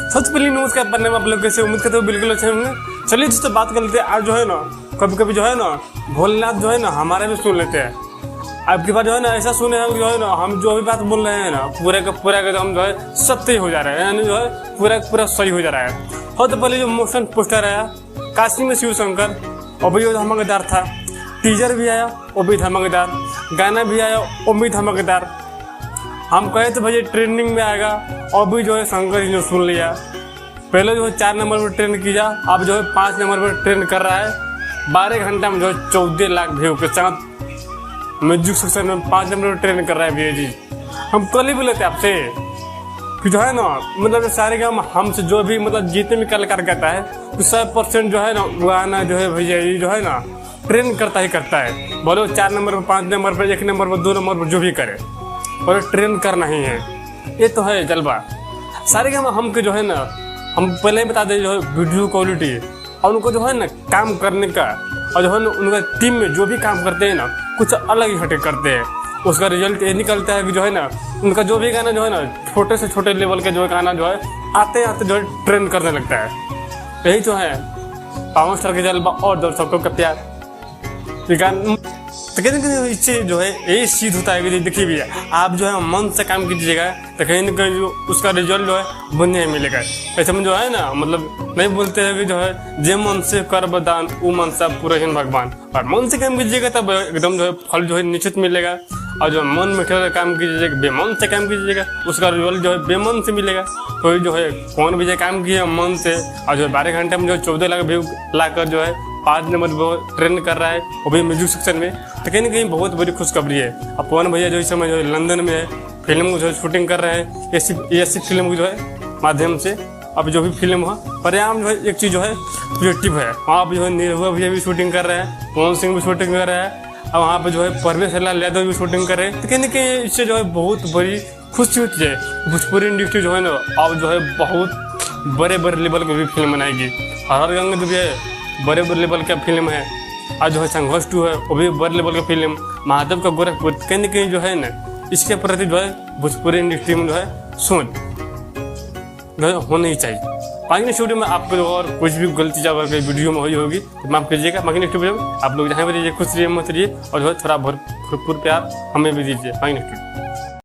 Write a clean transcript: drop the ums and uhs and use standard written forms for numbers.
सबसे पहले नमस्कार पढ़ने में आप लोग कैसे उम्मीद करते हो बिल्कुल अच्छे होंगे। चलिए दोस्तों बात कर लेते हैं। आज जो है ना कभी कभी जो है ना भोलेनाथ जो है ना हमारे भी सुन लेते हैं। अब की बार जो है ना ऐसा सुने हम जो है ना हम जो भी बात बोल रहे हैं ना पूरे का पूरा एकदम जो है सत्य हो जा रहा है, यानी जो है पूरा सही हो जा रहा है। और तो पहले जो मोशन पोस्टर आया काशी में शिव शंकर और भी धमाकेदार था, टीजर भी आया वो भी धमाकेदार, गाना भी आया वो भी धमाकेदार। हम कहे तो भैया ट्रेंडिंग में आएगा और भी जो है शंकर जी ने सुन लिया। पहले जो है 4 नंबर पर ट्रेंड किया, अब जो है 5 नंबर पर ट्रेंड कर रहा है। 12 घंटा में जो है 14 लाख व्यू के साथ म्यूजिक सेक्शन में 5 नंबर पर ट्रेंड कर रहा है भैया जी। हम कल ही बोले थे आपसे कि जो है ना मतलब सारे काम हमसे जो भी मतलब जितने भी कलाकार कहता है तो 100% जो है ना गाना जो है भैया जी जो है ना ट्रेंड करता ही करता है। बोलो 4 नंबर पर 5 नंबर पर 1 नंबर पर 2 नंबर पर जो भी करे और ट्रेंड करना ही है, ये तो है जलवा। सारे काम हमके जो है ना हम पहले ही बता दें जो है वीडियो क्वालिटी और उनको जो है ना काम करने का और जो है ना उनका टीम में जो भी काम करते हैं ना कुछ अलग ही हटे करते हैं। उसका रिजल्ट ये निकलता है कि जो है ना उनका जो भी गाना जो है ना छोटे से छोटे लेवल के जो गाना जो है आते आते जो है ट्रेंड करने लगता है। यही तो है पावर स्टार के जलवा और दर्शकों का प्यार। तो कहते हैं इससे जो है यही चीज होता है कि देखिए भैया आप जो है मन से काम कीजिएगा तो कहीं ना कहीं जो उसका रिजल्ट जो है बढ़िया मिलेगा। ऐसे में जो है ना मतलब नहीं बोलते हैं कि जो है जे मन से कर बदान वो मन से पूरा भगवान, और मन से काम कीजिएगा तब एकदम जो है फल जो है निश्चित मिलेगा। और जो मन में काम कीजिएगा बेमन से काम कीजिएगा उसका रिजल्ट जो है बेमन से मिलेगा। तो जो है कौन भी काम किया मन से और जो 12 घंटे में जो 14 लाख व्यू लाकर जो है 5 नंबर पर ट्रेंड कर रहा है वो भी म्यूजिक सेक्शन में, तो कहीं ना कहीं बहुत बड़ी खुशखबरी है। अब पवन भैया जो इस समय जो है लंदन में है फिल्म जो है शूटिंग कर रहे हैं ऐसी फिल्म जो है माध्यम से। अब जो भी फिल्म हो परिणाम जो है एक चीज़ जो है पॉजिटिव है। वहाँ पर जो है निर्भया भैया भी शूटिंग कर रहे हैं, पवन सिंह भी शूटिंग कर रहा है और वहाँ पे जो है परवेश लाल यादव भी शूटिंग कर रहे हैं। तो कहीं ना कहीं इससे जो है बहुत बड़ी खुशी होती है। भोजपुरी इंडस्ट्री जो है ना अब जो है बहुत बड़े लेवल की भी फिल्म बनाएगी। हर गंगा जो भी है बड़े लेवल का फिल्म है और जो है संघर्ष 2 है वो भी बड़े लेवल का फिल्म। महादेव का गोरखपुर कहीं ना कहीं जो है ना इसके प्रति जो है भोजपुरी इंडस्ट्री में जो है सोच जो है होना ही चाहिए। बाकी नेक्स्ट वीडियो में आपको जो और कुछ भी गलती जब वीडियो में हुई होगी तो माफ कीजिएगा। बाकी नेक्स्ट वीडियो में आप लोग जहाँ भी रहिए खुश रहिए मत रहिए और जो है थोड़ा भरपूर प्यार हमें भी दीजिए। बाकी नेक्स्ट